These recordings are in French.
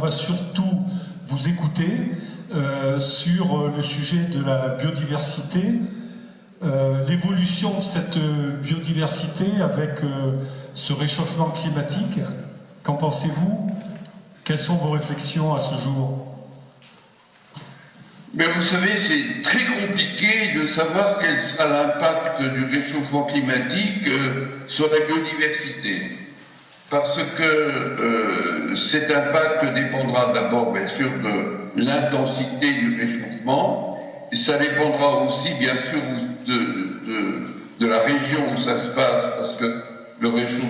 On va surtout vous écouter sur le sujet de la biodiversité, l'évolution de cette biodiversité avec ce réchauffement climatique. Qu'en pensez-vous? Quelles sont vos réflexions à ce jour? Mais vous savez, c'est très compliqué de savoir quel sera l'impact du réchauffement climatique sur la biodiversité. Parce que cet impact dépendra d'abord, bien sûr, de l'intensité du réchauffement. Et ça dépendra aussi, bien sûr, de la région où ça se passe, parce que le réchauffement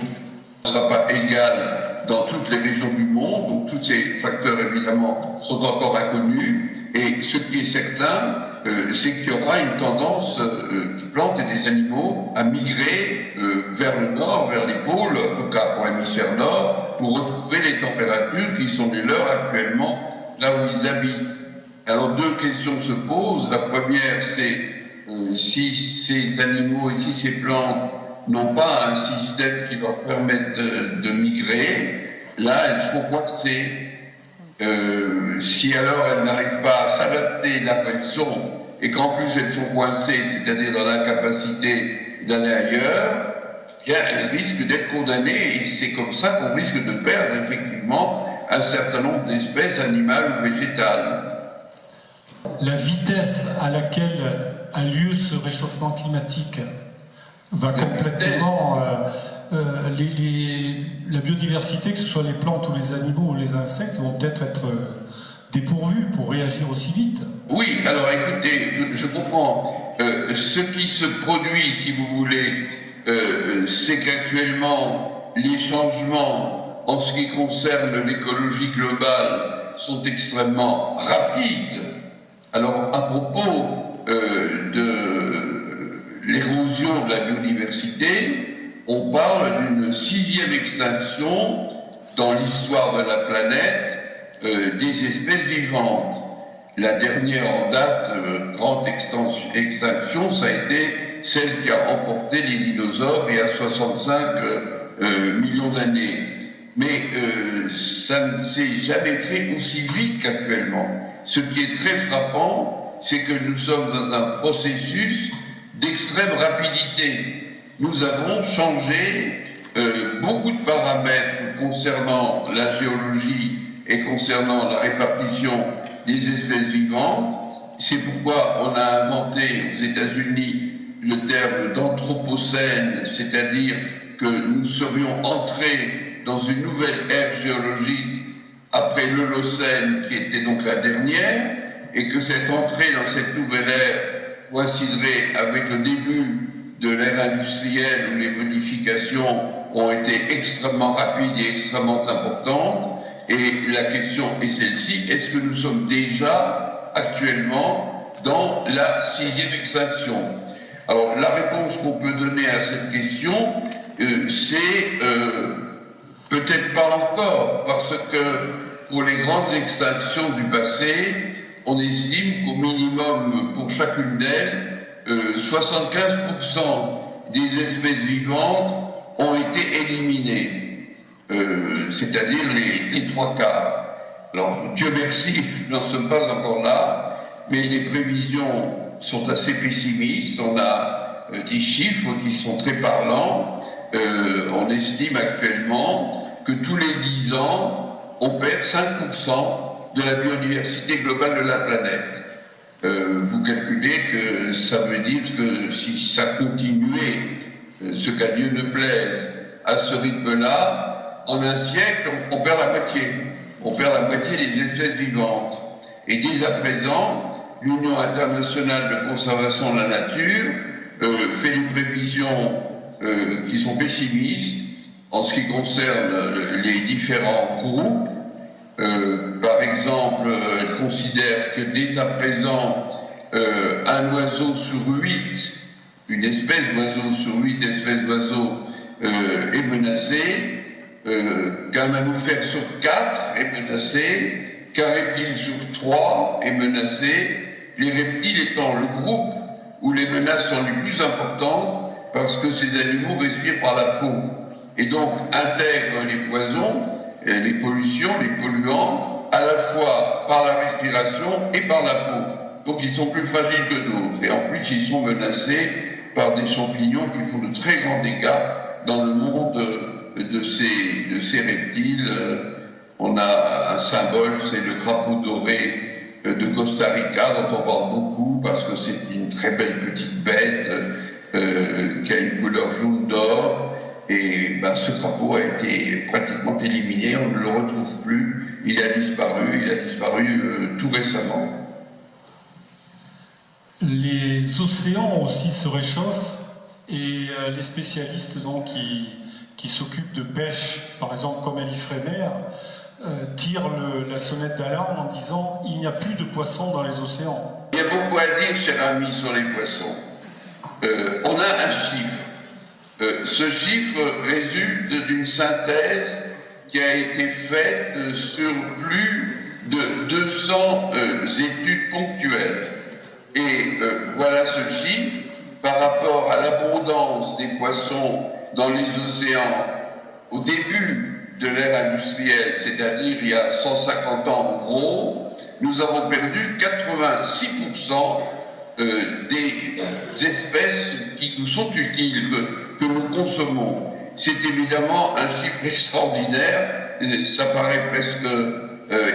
ne sera pas égal dans toutes les régions du monde. Donc tous ces facteurs, évidemment, sont encore inconnus. Et ce qui est certain, c'est qu'il y aura une tendance des plantes et des animaux à migrer vers le nord, vers les pôles, en tout cas pour l'hémisphère nord, pour retrouver les températures qui sont les leurs actuellement, là où ils habitent. Alors deux questions se posent. La première, c'est si ces animaux et si ces plantes n'ont pas un système qui leur permette de migrer, là, elles seront coincées. Si alors elles n'arrivent pas à s'adapter là où elles sont, et qu'en plus elles sont coincées, c'est-à-dire dans l'incapacité d'aller ailleurs, bien elles risquent d'être condamnées, et c'est comme ça qu'on risque de perdre effectivement un certain nombre d'espèces animales ou végétales. La vitesse à laquelle a lieu ce réchauffement climatique va complètement... la biodiversité, que ce soit les plantes ou les animaux ou les insectes, vont peut-être être dépourvus pour réagir aussi vite. Oui, alors écoutez, je comprends. Ce qui se produit, si vous voulez, c'est qu'actuellement, les changements en ce qui concerne l'écologie globale sont extrêmement rapides. Alors, à propos de l'érosion de la biodiversité, on parle d'une 6e extinction dans l'histoire de la planète des espèces vivantes. La dernière en date, grande extinction, ça a été celle qui a emporté les dinosaures il y a 65 millions d'années. Mais ça ne s'est jamais fait aussi vite qu'actuellement. Ce qui est très frappant, c'est que nous sommes dans un processus d'extrême rapidité. Nous avons changé beaucoup de paramètres concernant la géologie et concernant la répartition des espèces vivantes. C'est pourquoi on a inventé aux États-Unis le terme d'anthropocène, c'est-à-dire que nous serions entrés dans une nouvelle ère géologique après l'Holocène, qui était donc la dernière, et que cette entrée dans cette nouvelle ère coïnciderait avec le début de l'ère industrielle où les modifications ont été extrêmement rapides et extrêmement importantes. Et la question est celle-ci, est-ce que nous sommes déjà actuellement dans la 6e extinction? Alors la réponse qu'on peut donner à cette question, c'est peut-être pas encore, parce que pour les grandes extinctions du passé, on estime qu'au minimum pour chacune d'elles, 75% des espèces vivantes ont été éliminées, c'est-à-dire les 3 quarts. Alors, Dieu merci, nous n'en sommes pas encore là, mais les prévisions sont assez pessimistes. On a des chiffres qui sont très parlants. On estime actuellement que tous les 10 ans, on perd 5% de la biodiversité globale de la planète. Vous calculez que ça veut dire que si ça continuait, ce qu'à Dieu ne plaise, à ce rythme-là, en un siècle, on perd la moitié. On perd la moitié des espèces vivantes. Et dès à présent, l'Union internationale de conservation de la nature fait des prévisions qui sont pessimistes en ce qui concerne les différents groupes. Par exemple, elle considère que dès à présent, un oiseau sur 8, une espèce d'oiseau sur 8 espèces d'oiseaux est menacée, qu'un mammifère sur 4 est menacé, qu'un reptile sur 3 est menacé, les reptiles étant le groupe où les menaces sont les plus importantes parce que ces animaux respirent par la peau et donc intègrent les poisons, les pollutions, les polluants à la fois par la respiration et par la peau. Donc ils sont plus fragiles que d'autres. Et en plus, ils sont menacés par des champignons qui font de très grands dégâts dans le monde de ces reptiles. On a un symbole, c'est le crapaud doré de Costa Rica, dont on parle beaucoup parce que c'est une très belle petite bête qui a une couleur jaune d'or. Et ce crapaud a été pratiquement éliminé, on ne le retrouve plus. Il a disparu tout récemment. Les océans aussi se réchauffent et les spécialistes donc, qui s'occupent de pêche, par exemple comme Elifremer, tirent la sonnette d'alarme en disant il n'y a plus de poissons dans les océans. Il y a beaucoup à dire, cher ami, sur les poissons. On a un chiffre. Ce chiffre résulte d'une synthèse qui a été faite sur plus de 200 études ponctuelles. Et voilà ce chiffre par rapport à l'abondance des poissons dans les océans au début de l'ère industrielle, c'est-à-dire il y a 150 ans en gros, nous avons perdu 86% des espèces qui nous sont utiles, que nous consommons. C'est évidemment un chiffre extraordinaire, ça paraît presque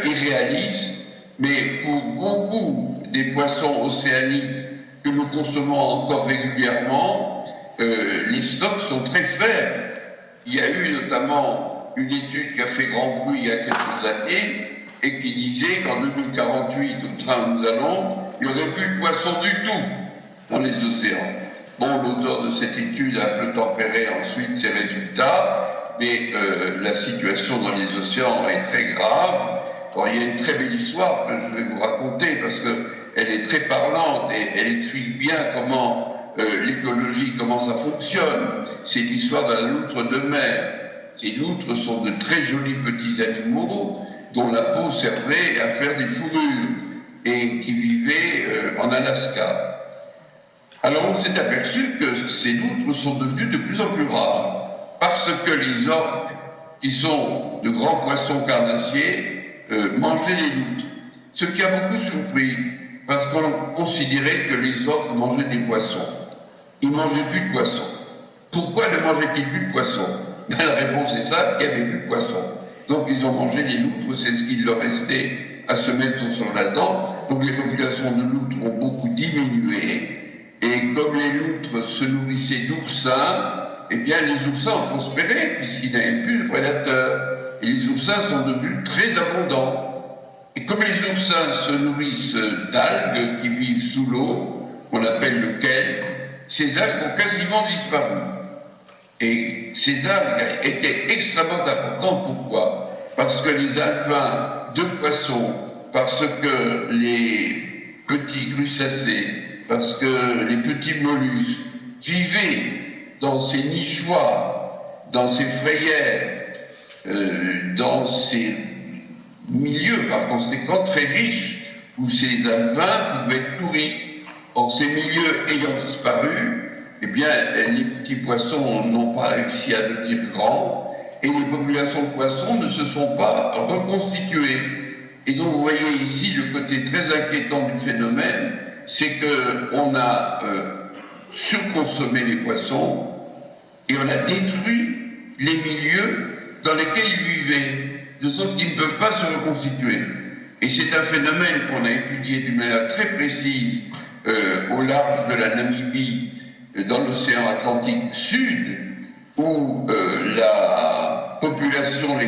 irréaliste, mais pour beaucoup des poissons océaniques que nous consommons encore régulièrement, les stocks sont très faibles. Il y a eu notamment une étude qui a fait grand bruit il y a quelques années et qui disait qu'en 2048, au train où nous allons, il n'y aurait plus de poissons du tout dans les océans. Bon, l'auteur de cette étude a un peu tempéré ensuite ses résultats, mais la situation dans les océans est très grave. Alors, il y a une très belle histoire que je vais vous raconter parce qu'elle est très parlante et elle explique bien comment l'écologie, comment ça fonctionne. C'est l'histoire de la loutre de mer. Ces loutres sont de très jolis petits animaux dont la peau servait à faire des fourrures et qui vivaient en Alaska. Alors on s'est aperçu que ces loutres sont devenues de plus en plus rares parce que les orques, qui sont de grands poissons carnassiers, mangeaient les loutres. Ce qui a beaucoup surpris parce qu'on considérait que les orques mangeaient des poissons. Ils ne mangeaient plus de poissons. Pourquoi ne mangeaient-ils plus de poissons? La réponse est simple, il n'y avait plus de poissons. Donc ils ont mangé les loutres, c'est ce qu'il leur restait à se mettre sur la dent. Donc les populations de loutres ont beaucoup diminué. Et comme les loutres se nourrissaient d'oursins, eh bien les oursins ont prospéré puisqu'ils n'avaient plus de prédateurs. Et les oursins sont devenus très abondants. Et comme les oursins se nourrissent d'algues qui vivent sous l'eau, qu'on appelle le kelp, ces algues ont quasiment disparu. Et ces algues étaient extrêmement importantes. Pourquoi? Parce que les alevins de poissons, parce que les petits crustacés, parce que les petits mollusques vivaient dans ces nichoirs, dans ces frayères, dans ces milieux par conséquent très riches, où ces alevins pouvaient être nourris. Or, ces milieux ayant disparu, eh bien, les petits poissons n'ont pas réussi à devenir grands et les populations de poissons ne se sont pas reconstituées. Et donc, vous voyez ici le côté très inquiétant du phénomène, c'est qu'on a surconsommé les poissons et on a détruit les milieux dans lesquels ils vivaient, de sorte qu'ils ne peuvent pas se reconstituer. Et c'est un phénomène qu'on a étudié d'une manière très précise au large de la Namibie, dans l'océan Atlantique Sud, où les populations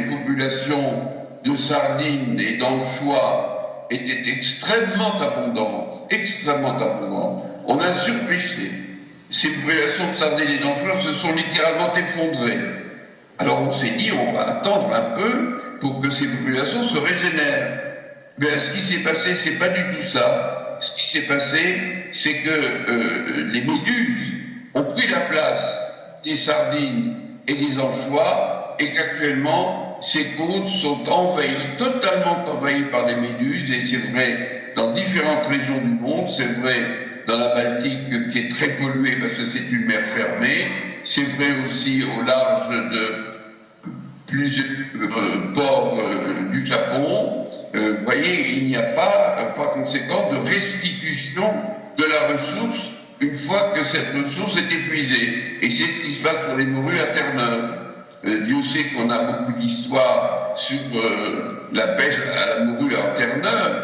de sardines et d'anchois étaient extrêmement abondantes, extrêmement abondantes. On a surpêché. Ces populations de sardines et d'anchois se sont littéralement effondrées. Alors on s'est dit, on va attendre un peu pour que ces populations se régénèrent. Mais ce qui s'est passé, c'est pas du tout ça. Ce qui s'est passé, c'est que les méduses ont pris la place des sardines et des anchois et qu'actuellement, ces côtes sont envahies, totalement envahies par des méduses, et c'est vrai dans différentes régions du monde, c'est vrai dans la Baltique qui est très polluée parce que c'est une mer fermée, c'est vrai aussi au large de plusieurs ports du Japon, vous voyez, il n'y a pas, par conséquent, de restitution de la ressource une fois que cette ressource est épuisée. Et c'est ce qui se passe pour les morues à Terre-Neuve. Dieu sait qu'on a beaucoup d'histoires sur la pêche à la morue à Terre-Neuve.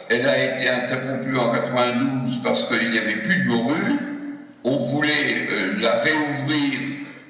Elle a été interrompue en 92 parce qu'il n'y avait plus de morue. On voulait la réouvrir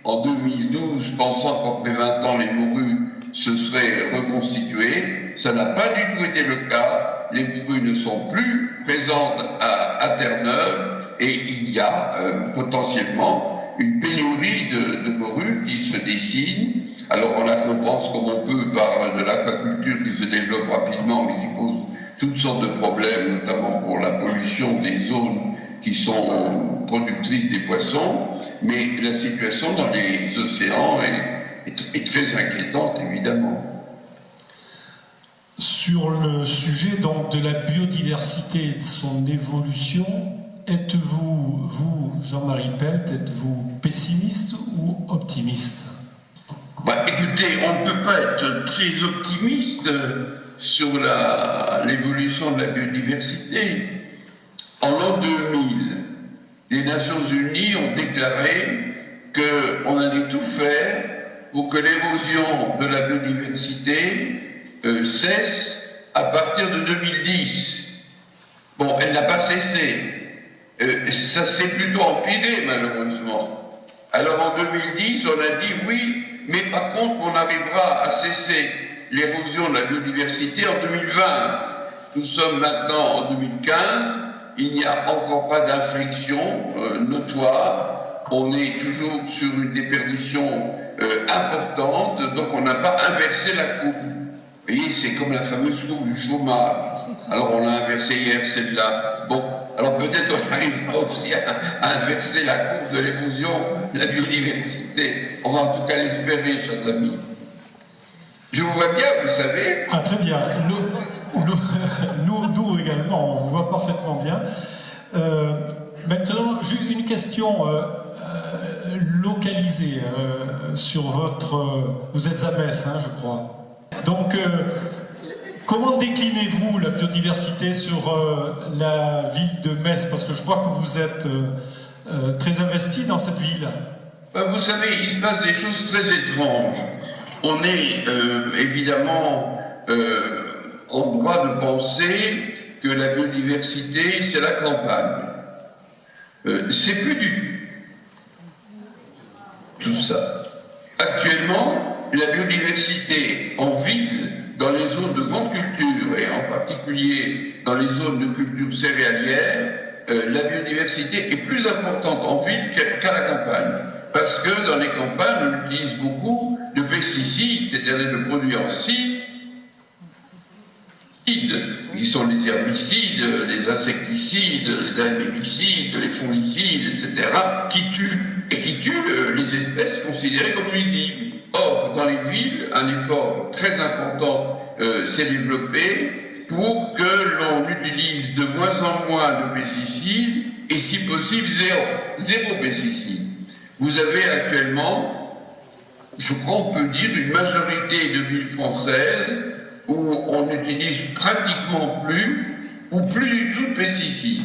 en 2012, pensant qu'après 20 ans, les morues se seraient reconstituées. Ça n'a pas du tout été le cas. Les morues ne sont plus présentes à Terre-Neuve et il y a potentiellement une pénurie de morues qui se dessine. Alors on la compense comme on peut par de l'aquaculture qui se développe rapidement mais qui pose toutes sortes de problèmes, notamment pour la pollution des zones qui sont productrices des poissons. Mais la situation dans les océans est très inquiétante, évidemment. Sur le sujet donc de la biodiversité et de son évolution, êtes-vous, vous, Jean-Marie Pelt, êtes-vous pessimiste ou optimiste? Écoutez, on ne peut pas être très optimiste sur l'évolution de la biodiversité. En l'an 2000, les Nations Unies ont déclaré qu'on allait tout faire pour que l'érosion de la biodiversité cesse à partir de 2010. Bon, elle n'a pas cessé. Ça s'est plutôt empiré, malheureusement. Alors en 2010, on a dit oui, mais par contre, on arrivera à cesser l'érosion de la biodiversité en 2020. Nous sommes maintenant en 2015, il n'y a encore pas d'inflexion notoire, on est toujours sur une déperdition importante, donc on n'a pas inversé la courbe. Vous voyez, c'est comme la fameuse courbe du chômage. Alors on l'a inversé hier, celle-là. Bon, alors peut-être on arrivera aussi à inverser la courbe de l'érosion de la biodiversité. On va en tout cas l'espérer, chers amis. Je vous vois bien, vous savez. Ah, très bien. Nous également, on vous voit parfaitement bien. Maintenant, j'ai une question localisée sur votre... Vous êtes à Metz, hein, je crois. Donc, comment déclinez-vous la biodiversité sur la ville de Metz? Parce que je crois que vous êtes très investi dans cette ville. Vous savez, il se passe des choses très étranges. On est évidemment en droit de penser que la biodiversité, c'est la campagne. C'est plus du tout ça. Actuellement, la biodiversité en ville, dans les zones de grande culture, et en particulier dans les zones de culture céréalière, la biodiversité est plus importante en ville qu'à la campagne. Parce que dans les campagnes, on utilise beaucoup de pesticides, c'est-à-dire de produits en site, qui sont les herbicides, les insecticides, les herbicides, les fongicides, etc., qui tuent les espèces considérées comme nuisibles. Or, dans les villes, un effort très important s'est développé pour que l'on utilise de moins en moins de pesticides et, si possible, zéro pesticide. Vous avez actuellement, je crois on peut dire, une majorité de villes françaises où on n'utilise pratiquement plus ou plus du tout de pesticides.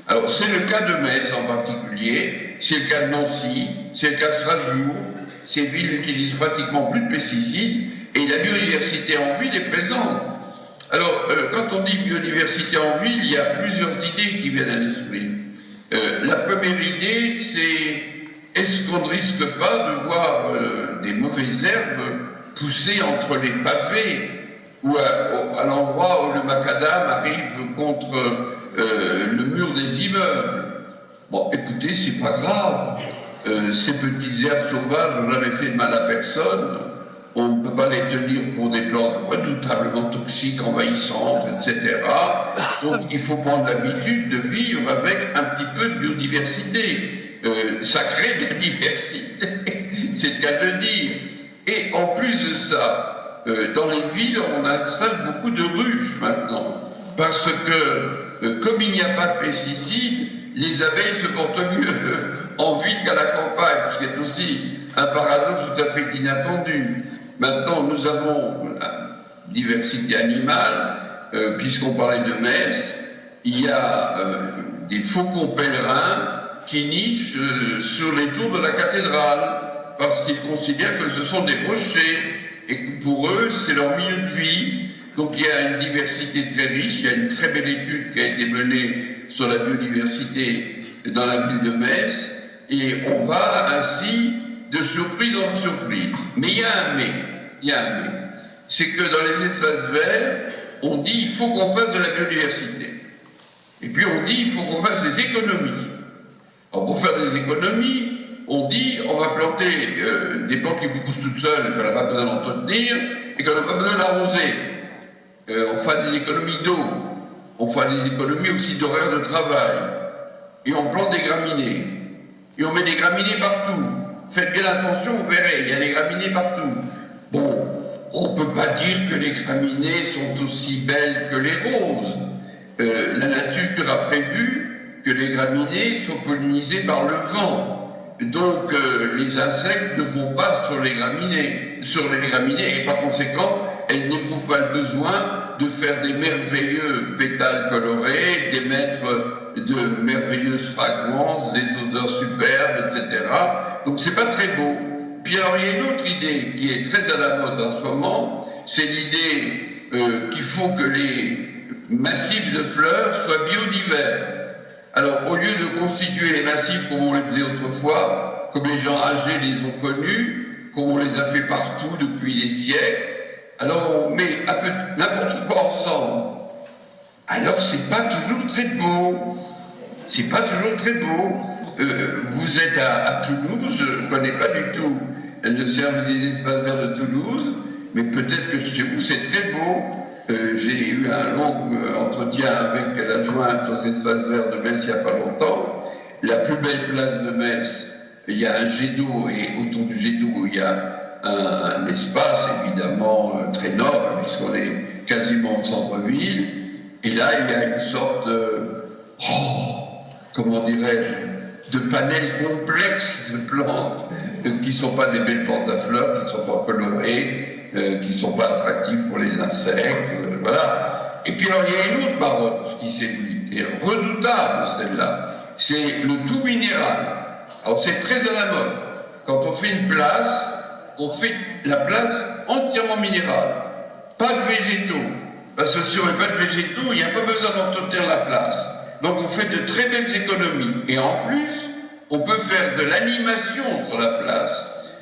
Alors c'est le cas de Metz en particulier, c'est le cas de Nancy, c'est le cas de Strasbourg. Ces villes n'utilisent pratiquement plus de pesticides et la biodiversité en ville est présente. Alors quand on dit biodiversité en ville, il y a plusieurs idées qui viennent à l'esprit. La première idée, c'est est-ce qu'on ne risque pas de voir des mauvaises herbes pousser entre les pavés ou à l'endroit où le macadam arrive contre le mur des immeubles? Bon, écoutez, c'est pas grave. Ces petites herbes sauvages n'ont jamais fait de mal à personne. On ne peut pas les tenir pour des plantes redoutablement toxiques, envahissantes, etc. Donc il faut prendre l'habitude de vivre avec un petit peu de biodiversité. Ça crée de la diversité, c'est le cas de le dire. Et en plus de ça, dans les villes, on installe beaucoup de ruches maintenant. Parce que, comme il n'y a pas de pesticides, les abeilles se portent mieux en ville qu'à la campagne, ce qui est aussi un paradoxe tout à fait inattendu. Maintenant, nous avons la diversité animale, puisqu'on parlait de Metz, il y a des faucons pèlerins qui nichent sur les tours de la cathédrale, parce qu'ils considèrent que ce sont des rochers, et que pour eux, c'est leur milieu de vie. Donc il y a une diversité très riche, il y a une très belle étude qui a été menée sur la biodiversité dans la ville de Metz, et on va ainsi de surprise en surprise. Mais il y a un mais, c'est que dans les espaces verts, on dit il faut qu'on fasse de la biodiversité. Et puis on dit il faut qu'on fasse des économies. Alors pour faire des économies, on dit on va planter des plantes qui poussent toutes seules, qu'on n'a pas besoin d'entretenir, et qu'on n'a pas besoin d'arroser. On fait des économies d'eau, on fait des économies aussi d'horaires de travail, et on plante des graminées, et on met des graminées partout. Faites bien attention, vous verrez, il y a des graminées partout. Bon, on ne peut pas dire que les graminées sont aussi belles que les roses. La nature a prévu que les graminées sont pollinisées par le vent. Donc les insectes ne vont pas sur les graminées, et par conséquent, elles n'éprouvent pas le besoin de faire des merveilleux pétales colorés, d'émettre de merveilleuses fragrances, des odeurs superbes, etc. Donc c'est pas très beau. Puis alors il y a une autre idée qui est très à la mode en ce moment, c'est l'idée qu'il faut que les massifs de fleurs soient biodivers. Alors au lieu de constituer les massifs comme on les faisait autrefois, comme les gens âgés les ont connus, comme on les a fait partout depuis des siècles, alors on met un peu n'importe quoi ensemble. Alors c'est pas toujours très beau. C'est pas toujours très beau. Vous êtes à Toulouse, je ne connais pas du tout le service des espaces verts de Toulouse, mais peut-être que chez vous c'est très beau. J'ai eu un long entretien avec l'adjointe aux espaces verts de Metz il n'y a pas longtemps. La plus belle place de Metz, il y a un jet d'eau, et autour du jet d'eau, il y a un espace évidemment très noble, puisqu'on est quasiment au centre-ville. Et là, il y a une sorte de, comment dirais-je, de panel complexe de plantes qui ne sont pas des belles plantes à fleurs, qui ne sont pas colorées, qui ne sont pas attractives pour les insectes, voilà. Et puis alors, il y a une autre marotte qui séduit, qui est redoutable celle-là, c'est le tout minéral. Alors c'est très à la mode. Quand on fait une place, on fait la place entièrement minérale, pas de végétaux. Parce que si on n'a pas de végétaux, il n'y a pas besoin d'entretenir la place. Donc on fait de très belles économies. Et en plus, on peut faire de l'animation sur la place.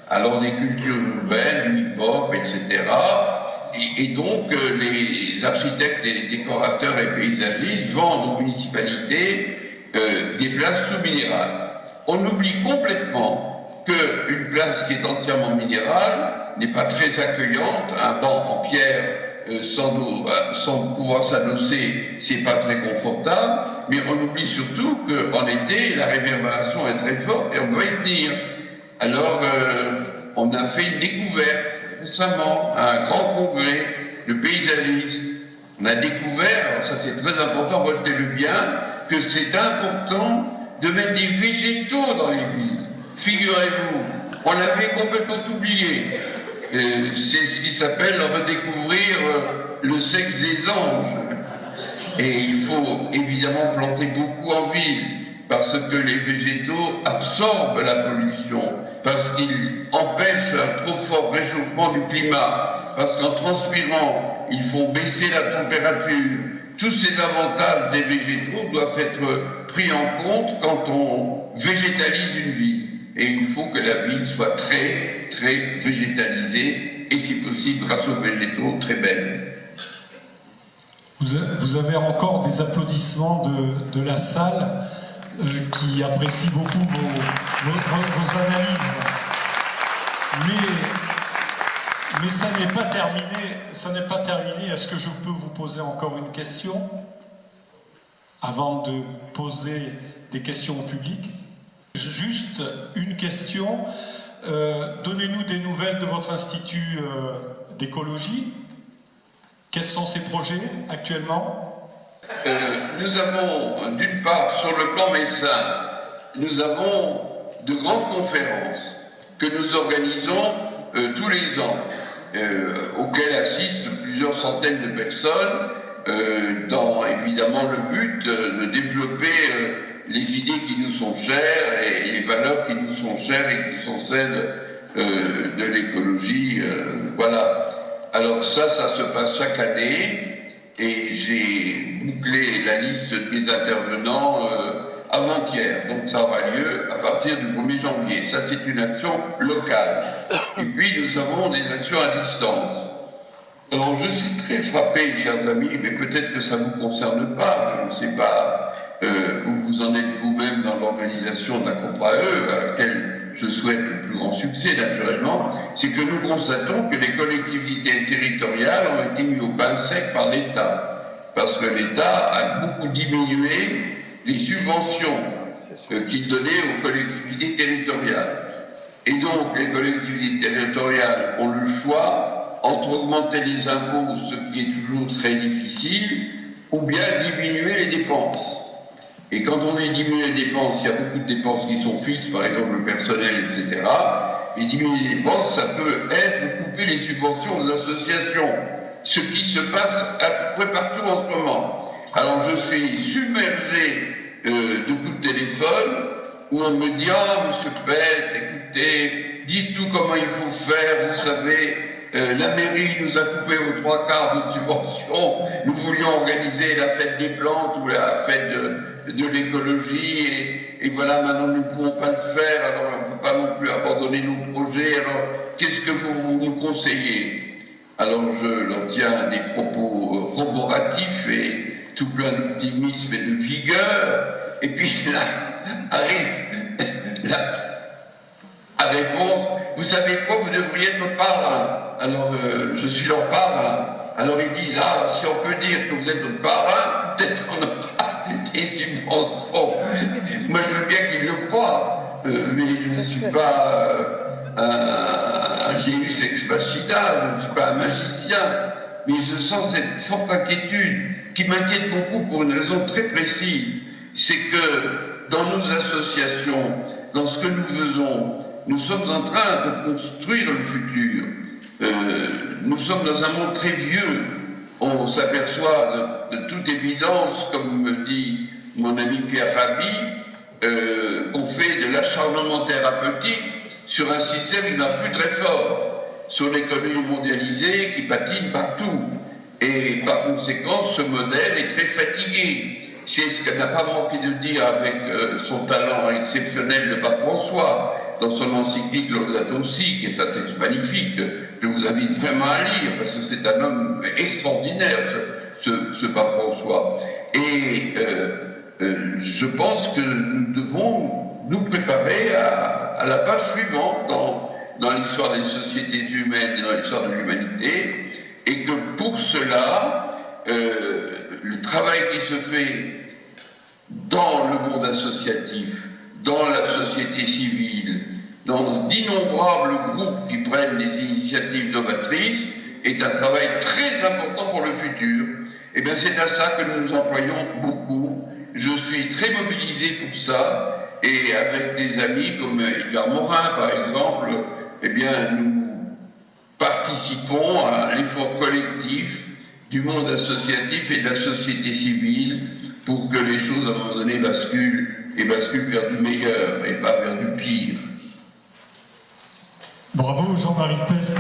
Alors des cultures urbaines, du hip-hop, etc. Et donc les architectes, les décorateurs et paysagistes vendent aux municipalités des places tout minérales. On oublie complètement qu'une place qui est entièrement minérale n'est pas très accueillante. Un banc en pierre sans pouvoir s'adosser, c'est pas très confortable, mais on oublie surtout qu'en été, la réverbération est très forte et on doit y tenir. Alors, on a fait une découverte récemment à un grand congrès de paysagistes. On a découvert, alors ça c'est très important, retenez-le bien, que c'est important de mettre des végétaux dans les villes. Figurez-vous, on l'avait complètement oublié. C'est ce qui s'appelle redécouvrir le sexe des anges. Et il faut évidemment planter beaucoup en ville, parce que les végétaux absorbent la pollution, parce qu'ils empêchent un trop fort réchauffement du climat, parce qu'en transpirant, ils font baisser la température. Tous ces avantages des végétaux doivent être pris en compte quand on végétalise une ville. Et il faut que la ville soit très, très végétalisée, et si possible, grâce aux végétaux, très belle. Vous avez encore des applaudissements de la salle qui apprécie beaucoup vos analyses. Mais ça n'est pas terminé. Ça n'est pas terminé. Est-ce que je peux vous poser encore une question avant de poser des questions au public? Juste une question. Donnez-nous des nouvelles de votre institut d'écologie. Quels sont ces projets actuellement? Nous avons, d'une part, sur le plan messin, nous avons de grandes conférences que nous organisons tous les ans, auxquelles assistent plusieurs centaines de personnes, dans évidemment le but de développer les idées qui nous sont chères et les valeurs qui nous sont chères et qui sont celles de l'écologie. Voilà. Alors ça se passe chaque année et j'ai bouclé la liste des intervenants avant-hier. Donc ça aura lieu à partir du 1er janvier. Ça, c'est une action locale. Et puis, nous avons des actions à distance. Alors, je suis très frappé, chers amis, mais peut-être que ça ne vous concerne pas. Je ne sais pas où vous en êtes vous-même dans l'organisation de la COPRAE, à laquelle je souhaite le plus grand succès, naturellement. C'est que nous constatons que les collectivités territoriales ont été mises au pain sec par l'État. Parce que l'État a beaucoup diminué les subventions qu'il donnait aux collectivités territoriales. Et donc, les collectivités territoriales ont le choix entre augmenter les impôts, ce qui est toujours très difficile, ou bien diminuer les dépenses. Et quand on dit diminuer les dépenses, il y a beaucoup de dépenses qui sont fixes, par exemple le personnel, etc. Et diminuer les dépenses, ça peut être couper les subventions aux associations, ce qui se passe à peu près partout en ce moment. Alors je suis submergé de coups de téléphone où on me dit « Ah, monsieur Pelt, écoutez, dites-nous comment il faut faire, vous savez, la mairie nous a coupé aux 3/4 de notre subvention, nous voulions organiser la fête des plantes ou la fête de l'écologie et voilà, maintenant nous ne pouvons pas le faire, alors on ne peut pas non plus abandonner nos projets, alors qu'est-ce que vous nous conseillez ?» Alors je leur tiens des propos corporatifs et tout plein d'optimisme et de vigueur, et puis là arrive la réponse « Vous savez quoi, vous devriez être notre parrain ?» Alors je suis leur parrain. Alors ils disent « Ah, si on peut dire que vous êtes notre parrain, peut-être qu'on aura des subventions. » Moi je veux bien qu'ils le croient, mais je ne suis pas un Deus ex machina, je ne suis pas un magicien, mais je sens cette forte inquiétude qui m'inquiète beaucoup pour une raison très précise, c'est que dans nos associations, dans ce que nous faisons, nous sommes en train de construire le futur. Nous sommes dans un monde très vieux. On s'aperçoit de toute évidence, comme me dit mon ami Pierre Rabhi, qu'on fait de l'acharnement thérapeutique sur un système qui n'a plus très fort, sur l'économie mondialisée qui patine partout. Et par conséquent, ce modèle est très fatigué. C'est ce qu'elle n'a pas manqué de dire avec son talent exceptionnel, le pape François, dans son encyclique Laudato Si, qui est un texte magnifique. Je vous invite vraiment à lire, parce que c'est un homme extraordinaire, ce pape François. Et je pense que nous devons nous préparer à la page suivante dans l'histoire des sociétés humaines et dans l'histoire de l'humanité, et que pour cela, le travail qui se fait dans le monde associatif, dans la société civile, dans d'innombrables groupes qui prennent des initiatives novatrices, est un travail très important pour le futur. Et bien c'est à ça que nous nous employons beaucoup. Je suis très mobilisé pour ça, et avec des amis comme Edgar Morin, par exemple, eh bien nous participons à l'effort collectif du monde associatif et de la société civile pour que les choses, à un moment donné, basculent vers du meilleur et pas vers du pire. Bravo Jean-Marie Pelt.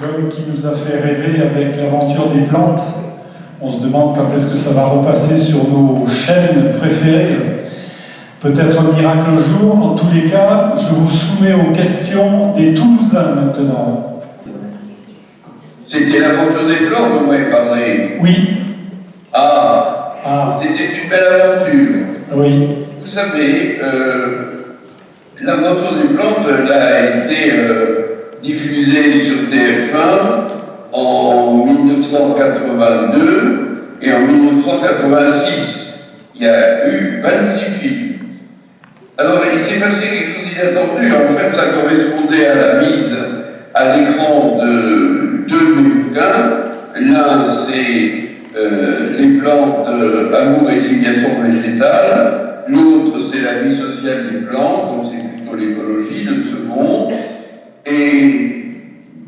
L'homme qui nous a fait rêver avec l'aventure des plantes. On se demande quand est-ce que ça va repasser sur nos chaînes préférées. Peut-être un miracle un jour. En tous les cas, je vous soumets aux questions des Toulousains maintenant. C'était l'aventure des plantes dont vous m'avez parlé. Oui. C'était une belle aventure. Oui. Vous savez, l'aventure des plantes a été diffusée sur TF1 en 1982 et en 1986. Il y a eu 26 films. Alors, il s'est passé quelque chose d'inattendu. En fait, ça correspondait à la mise à l'écran de deux bouquins. L'un, c'est les plantes, amour et civilisation végétale. L'autre, c'est la vie sociale des plantes. Donc, c'est sur l'écologie, le second, et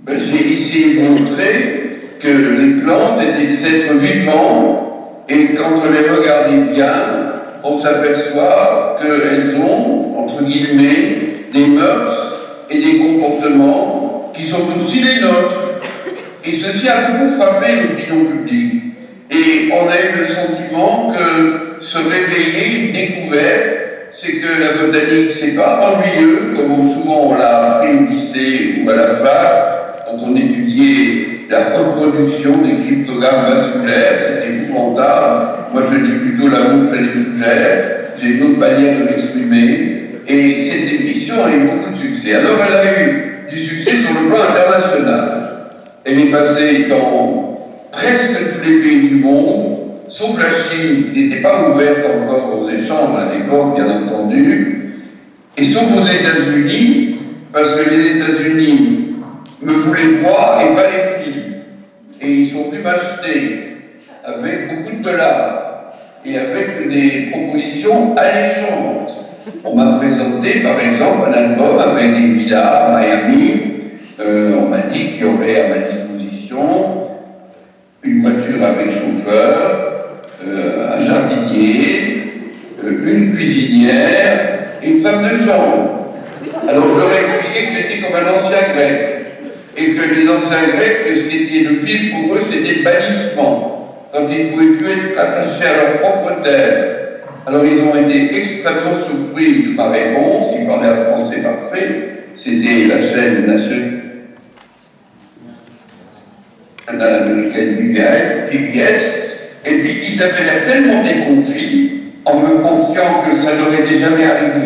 j'ai essayé de montrer que les plantes étaient des êtres vivants, et quand on les regardait bien, on s'aperçoit qu'elles ont, entre guillemets, des mœurs et des comportements qui sont aussi les nôtres. Et ceci a beaucoup frappé l'opinion publique. Et on a eu le sentiment que se réveiller une découverte, c'est que la botanique, c'est pas ennuyeux, comme souvent on l'a appris au lycée ou à la fac, quand on étudiait la reproduction des cryptogrammes vasculaires, c'était épouvantable. Moi, je dis plutôt la mouche et les fougères. J'ai une autre manière de m'exprimer. Et cette émission a eu beaucoup de succès. Alors, elle a eu du succès sur le plan international. Elle est passée dans presque tous les pays du monde, sauf la Chine, qui n'était pas ouverte encore aux échanges à l'époque, bien entendu, et sauf aux États-Unis, parce que les États-Unis me voulaient moi et pas les filles. Et ils sont venus m'acheter avec beaucoup de dollars et avec des propositions alléchantes. On m'a présenté, par exemple, un album avec des villas à Miami. On m'a dit qu'il y aurait à ma disposition une voiture avec chauffeur, un jardinier, une cuisinière et une femme de chambre. Alors je leur ai expliqué que j'étais comme un ancien grec et que les anciens grecs, ce qui était le pire pour eux, c'était le bannissement, quand ils ne pouvaient plus être attachés à leur propre terre. Alors ils ont été extrêmement surpris de ma réponse, ils parlaient un français parfait, c'était la chaîne nationale américaine PBS, et puis ils avaient l'air tellement déconfits, en me confiant que ça n'aurait jamais arrivé.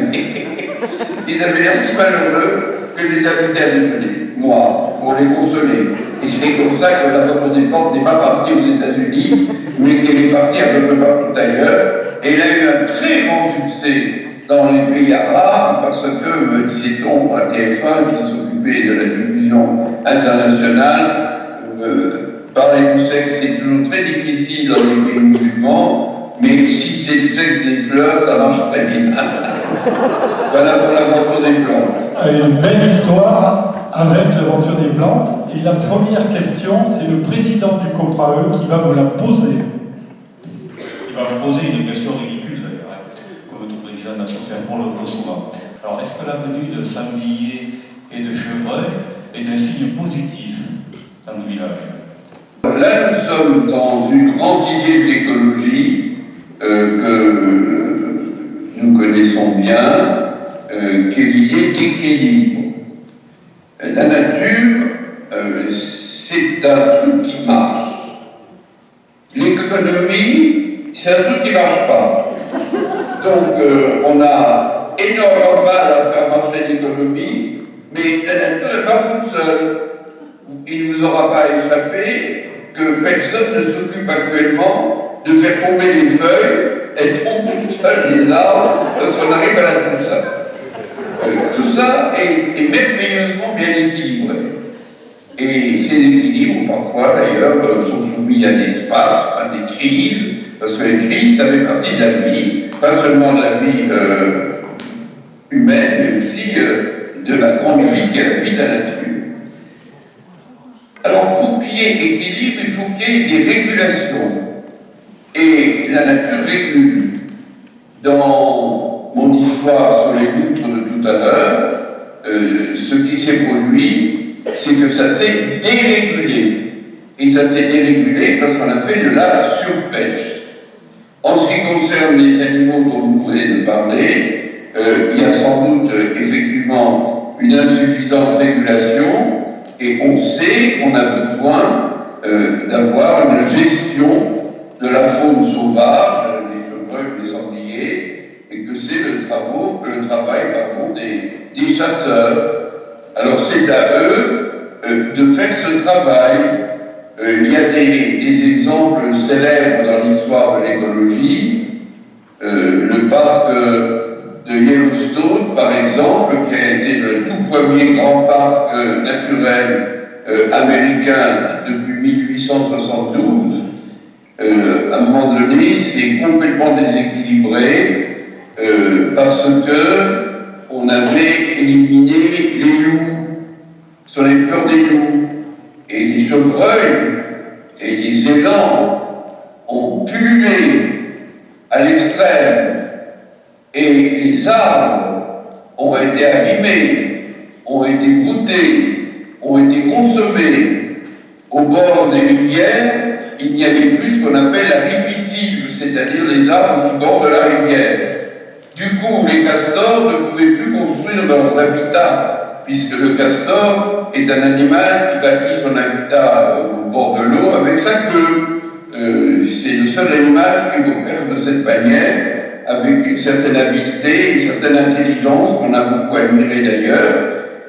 Ils avaient l'air si malheureux que je les invitais à déjeuner, moi, pour les consoler. Et c'est comme ça que la Voiture des Plantes n'est pas partie aux États-Unis, mais qu'elle est partie un peu partout ailleurs. Et elle a eu un très grand succès dans les pays arabes, parce que, me disait-on, à TF1, qui s'occupait de la diffusion internationale, parler du sexe, c'est toujours très difficile dans les pays musulmans, mais si c'est le sexe des fleurs, ça marche très bien. Voilà pour l'aventure des plantes. Une belle histoire avec l'aventure des plantes. Et la première question, c'est le président du COPRAE qui va vous la poser. Il va vous poser une question ridicule d'ailleurs, comme tout président de l'association le fait souvent. Alors, est-ce que la venue de sangliers et de chevreuils est un signe positif dans le village? Là, nous sommes dans une grande idée de l'écologie que nous connaissons bien, qui est l'idée d'équilibre. La nature, c'est un truc qui marche. L'économie, c'est un truc qui ne marche pas. Donc, on a énormément de mal à faire marcher l'économie, mais la nature, elle marche toute seule. Il ne vous aura pas échappé que personne ne s'occupe actuellement de faire tomber les feuilles, elles tombent toutes seules des arbres, parce qu'on arrive à la tout ça. Tout ça est merveilleusement bien équilibré. Et ces équilibres, parfois d'ailleurs, sont soumis à des spasmes, à des crises, parce que les crises, ça fait partie de la vie, pas seulement de la vie humaine, mais aussi de la grande vie qui est la vie de la nature. Alors, pour qu'il y ait équilibre, il faut qu'il y ait des régulations. Et la nature régule. Dans mon histoire sur les loutres de tout à l'heure, ce qui s'est produit, c'est que ça s'est dérégulé. Et ça s'est dérégulé parce qu'on a fait de la surpêche. En ce qui concerne les animaux dont vous venez de parler, il y a sans doute effectivement une insuffisante régulation. Et on sait qu'on a besoin d'avoir une gestion de la faune sauvage, des chevreuils, des sangliers, et que c'est le travail des chasseurs. Alors c'est à eux de faire ce travail. Il y a des exemples célèbres dans l'histoire de l'écologie. Le parc de Yellowstone, par exemple, qui a été le tout premier grand parc naturel américain depuis 1872, à un moment donné, c'est complètement déséquilibré parce que on a avait éliminé les loups, si on avait peur des loups. Et les chevreuils et les élans ont pullulé à l'extrême, et les arbres ont été abîmés, ont été goûtés, ont été consommés. Au bord des rivières, il n'y avait plus ce qu'on appelle la ripisylve, c'est-à-dire les arbres du bord de la rivière. Du coup, les castors ne pouvaient plus construire leur habitat, puisque le castor est un animal qui bâtit son habitat au bord de l'eau avec sa queue. C'est le seul animal qui opère de cette manière, avec une certaine habileté, une certaine intelligence, qu'on a beaucoup admiré d'ailleurs.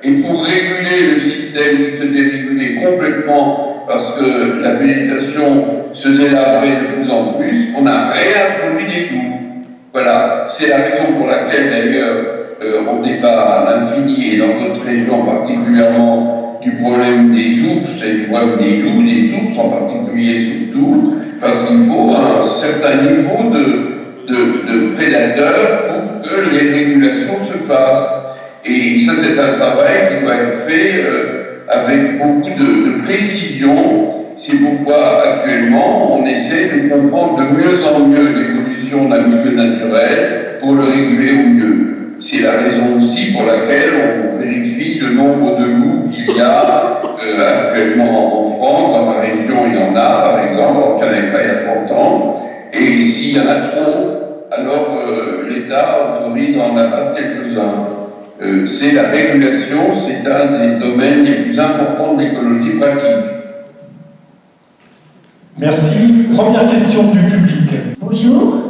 Et pour réguler le système qui se dérégulait complètement, parce que la végétation se délabrait de plus en plus, on a réintroduit des loups. Voilà, c'est la raison pour laquelle d'ailleurs on débat à l'infini, et dans notre région particulièrement, du problème des ours et du problème des loups, des ours en particulier surtout, parce qu'il faut un certain niveau de prédateurs pour que les régulations se fassent. Et ça, c'est un travail qui doit être fait avec beaucoup de précision. C'est pourquoi actuellement on essaie de comprendre de mieux en mieux l'évolution d'un milieu naturel pour le réguler au mieux. C'est la raison aussi pour laquelle on vérifie le nombre de loups qu'il y a actuellement en France. Dans ma région, il y en a, par exemple, alors qu'il n'y en avait pas il y a 30 ans. Et s'il y en a trop, alors l'État autorise à en abattre quelques-uns. C'est la régulation, c'est un des domaines les plus importants de l'écologie pratique. Merci. Première question du public. Bonjour.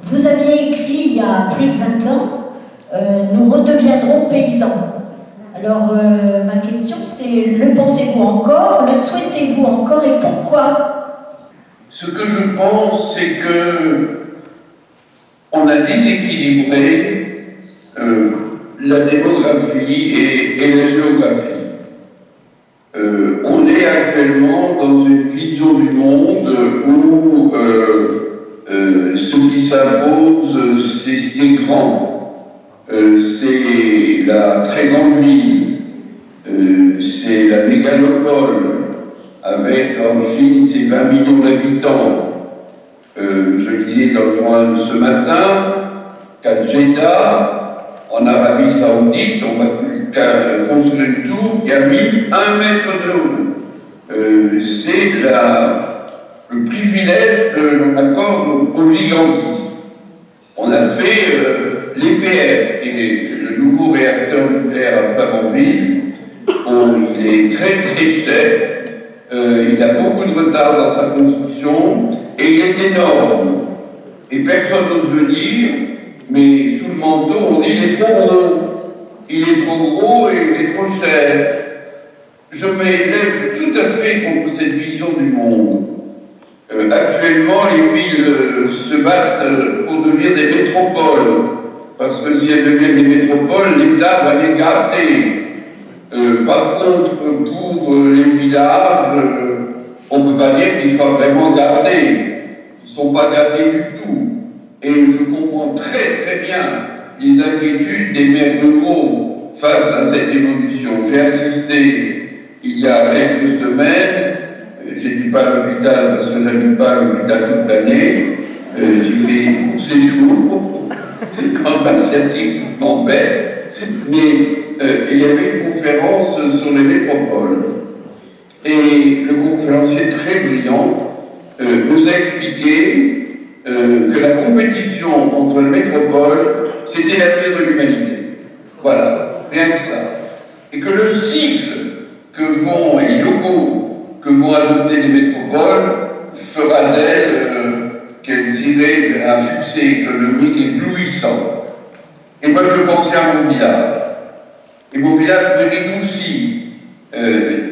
Vous aviez écrit il y a plus de 20 ans « Nous redeviendrons paysans ». Alors, ma question c'est, le pensez-vous encore, le souhaitez-vous encore et pourquoi? Ce que je pense, c'est que on a déséquilibré la démographie et la géographie. On est actuellement dans une vision du monde où ce qui s'impose, c'est ce qui est grand. C'est la très grande ville, c'est la mégalopole, avec en Chine ses 20 millions d'habitants. Je lisais dans le journal ce matin qu'à Jeddah, en Arabie Saoudite, on va construire une tour qui a mis 1 mètre de haut. C'est le privilège que l'on accorde aux gigantistes. On a fait l'EPR, qui est le nouveau réacteur nucléaire à Flamanville. Il est très très cher, il a beaucoup de retard dans sa construction, et il est énorme. Et personne n'ose venir, mais sous le manteau, on dit il est trop gros. Il est trop gros et il est trop cher. Je m'élève tout à fait contre cette vision du monde. Actuellement, les villes se battent pour devenir des métropoles. Parce que si elles deviennent des métropoles, l'État va les garder. Par contre, pour les villages, on ne peut pas dire qu'ils soient vraiment gardés. Ils ne sont pas gardés du tout. Et je comprends très très bien les inquiétudes des maires ruraux face à cette évolution. J'ai assisté il y a quelques semaines, j'étais pas à l'hôpital parce que je n'habite pas à l'hôpital toute l'année, j'ai fait beaucoup de séjours, c'est quand même asiatique, tout m'embête, mais il y avait une conférence sur les métropoles. Et le conférencier très brillant nous a expliqué que la compétition entre les métropoles, c'était l'avenir de l'humanité. Voilà, rien que ça. Et que le cycle et les locaux que vont adopter les métropoles fera d'elles qu'elles iraient vers un succès économique éblouissant. Et moi, je pensais à mon village. Et mon village mérite aussi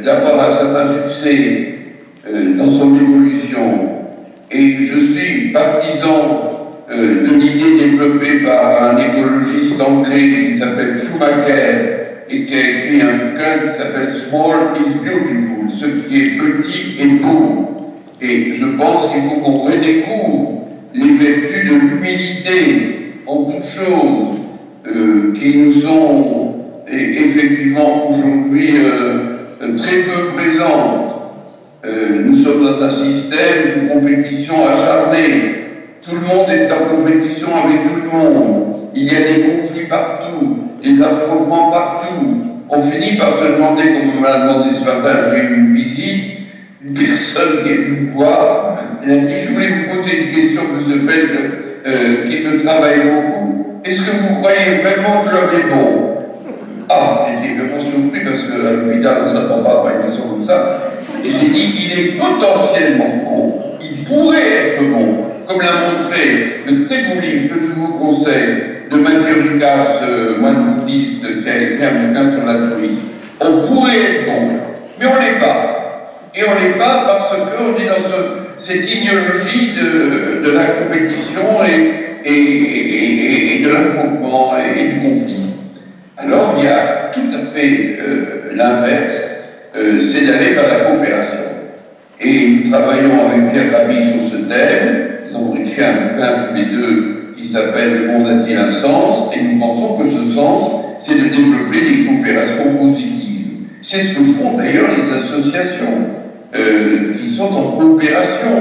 d'avoir un certain succès dans son évolution. Et je suis partisan de l'idée développée par un écologiste anglais qui s'appelle Schumacher et qui a écrit un bouquin qui s'appelle Small is Beautiful, ce qui est petit et beau. Et je pense qu'il faut qu'on redécouvre les vertus de l'humilité en toute chose, qui nous sont effectivement aujourd'hui très peu présentes. Nous sommes dans un système de compétition acharnée. Tout le monde est en compétition avec tout le monde. Il y a des conflits partout, des affrontements partout. On finit par se demander, comme on m'a demandé ce matin, j'ai eu une visite, une personne qui est venue me voir, elle a dit, je voulais vous poser une question, M. Page, qui me travaille beaucoup. Est-ce que vous croyez vraiment que l'homme est bon? Ah, j'étais vraiment surpris parce qu'à l'hôpital, on ne s'attend pas à une question comme ça. Et j'ai dit, il est potentiellement bon, il pourrait être bon, comme l'a montré le très beau livre que je vous conseille de Mathieu Ricard, moine bouddhiste, qui a écrit un bouquin sur la truie. On pourrait être bon, mais on n'est pas. Et on n'est pas parce qu'on est dans cette idéologie de la compétition et de l'affrontement et du conflit. Alors il y a tout à fait l'inverse, c'est d'aller vers la coopération. Et nous travaillons avec Pierre Rabhi sur ce thème. Ils ont écrit un bouquin tous les deux qui s'appelle « Le monde a-t-il un sens ?» et nous pensons que ce sens, c'est de développer des coopérations positives. C'est ce que font d'ailleurs les associations qui sont en coopération.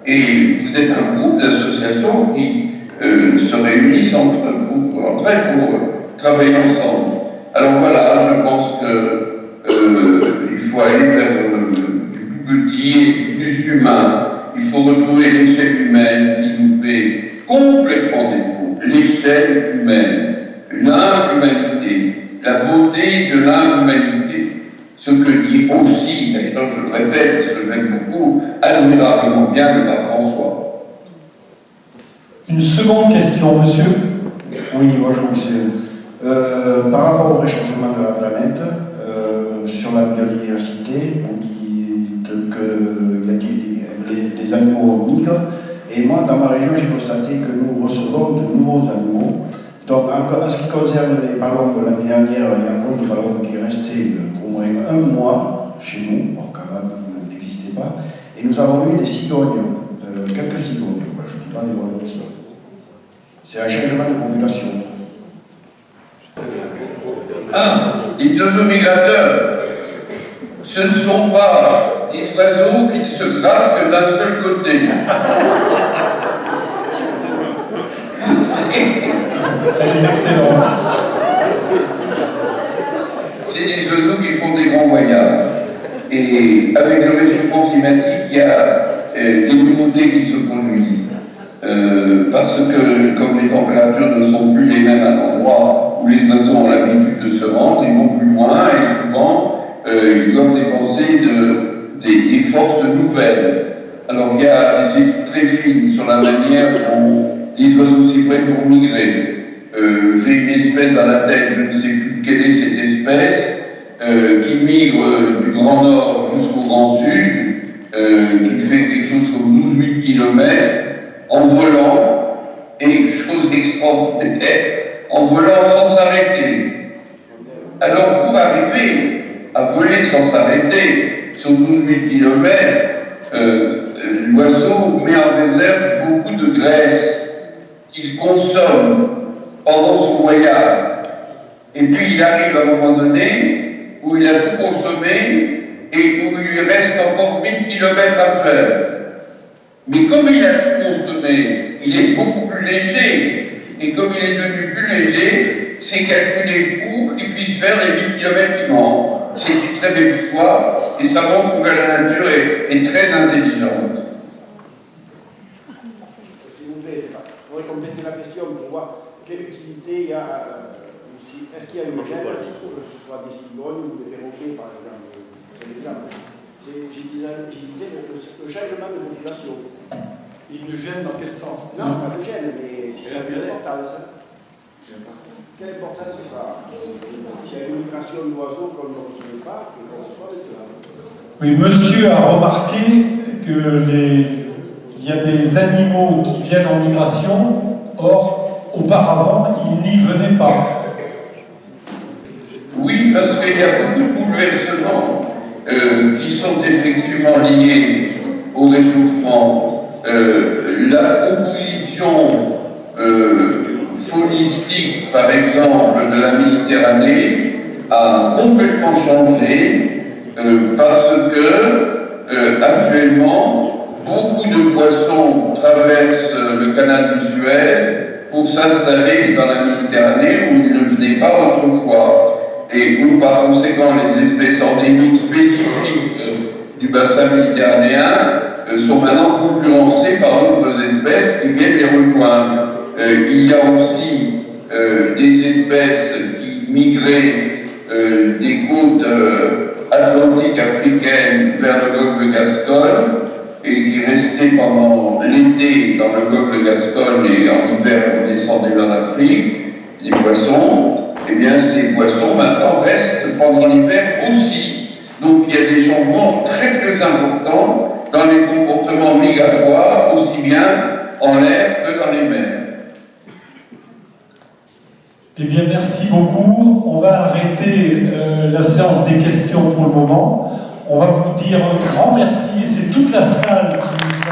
Et vous êtes un groupe d'associations qui se réunissent entre elles pour travailler ensemble. Alors voilà, je pense qu'il faut aller vers du plus petit et du plus humain. Il faut retrouver l'échelle humaine qui nous fait complètement défaut. L'échelle humaine, l'inhumanité, la beauté de l'inhumanité. Ce que dit aussi, d'ailleurs je le répète parce que j'aime beaucoup, admirablement bien le pape François. Une seconde question, monsieur. Oui, bonjour monsieur. Par rapport au réchauffement de la planète, sur la biodiversité, on dit que les animaux migrent, et moi dans ma région j'ai constaté que nous recevons de nouveaux animaux. Donc en ce qui concerne les ballons de l'année dernière, il y a un pont de ballon qui est resté au moins un mois chez nous, au Canada n'existait pas, et nous avons eu des cigognes, quelques cigognes, je ne dis pas des volets de cigognes. C'est un changement de population. Ah, les oiseaux migrateurs, ce ne sont pas des oiseaux qui ne se grattent que d'un seul côté. Elle est excellente. C'est des oiseaux qui font des grands voyages. Et avec le réchauffement climatique, il y a des nouveautés qui se produisent. Parce que comme les températures ne sont plus les mêmes à l'endroit où les oiseaux ont l'habitude de se rendre, ils vont plus loin et souvent ils doivent dépenser des forces nouvelles. Alors il y a des études très fines sur la manière dont les oiseaux s'y prennent pour migrer. J'ai une espèce dans la tête, je ne sais plus quelle est cette espèce, qui migre du Grand Nord jusqu'au Grand Sud, qui fait quelque chose comme 12 000 km en volant, et chose extraordinaire, en volant sans s'arrêter. Alors pour arriver à voler sans s'arrêter sur 12 000 km, l'oiseau met en réserve beaucoup de graisse qu'il consomme pendant son voyage. Et puis il arrive à un moment donné où il a tout consommé et où il lui reste encore 1000 km à faire. Mais comme il a tout consommé, il est beaucoup plus léger. Et comme il est devenu plus léger, c'est calculé pour qu'il puisse faire les 1000 km qui manquent. C'est une très belle histoire et ça montre que la nature est très intelligente. S'il vous plaît, je voudrais compléter la question pour voir quelle utilité il y a ici. Est-ce qu'il y a une gêne, que ce soit des cigognes ou des perroquets par exemple? C'est l'exemple. Je disais le changement de population. Une gêne dans quel sens? Non, pas de gêne, mais si ça a une importance. Quelle importance ça a? S'il y a une migration d'oiseaux qu'on ne recevait pas, que l'on reçoit maintenant. Oui, monsieur a remarqué qu'il y a des animaux qui viennent en migration, or, auparavant, ils n'y venaient pas. Oui, parce qu'il y a beaucoup de bouleversements qui sont effectivement liés au réchauffement. La composition faunistique, par exemple, de la Méditerranée a complètement changé parce que actuellement, beaucoup de poissons traversent le canal du Suez pour s'installer dans la Méditerranée où ils ne venaient pas autrefois. Et où par conséquent les espèces endémiques spécifiques du bassin méditerranéen sont maintenant concurrencées par d'autres espèces qui viennent les rejoindre. Il y a aussi des espèces qui migraient des côtes atlantiques africaines vers le golfe de Gascogne et qui restaient pendant l'été dans le golfe de Gascogne et en hiver on descendait vers l'Afrique, les poissons. Eh bien, ces poissons maintenant restent pendant l'hiver aussi. Donc il y a des changements très très importants dans les comportements migratoires, aussi bien en l'air que dans les mers. Eh bien, merci beaucoup. On va arrêter la séance des questions pour le moment. On va vous dire un grand merci, et c'est toute la salle qui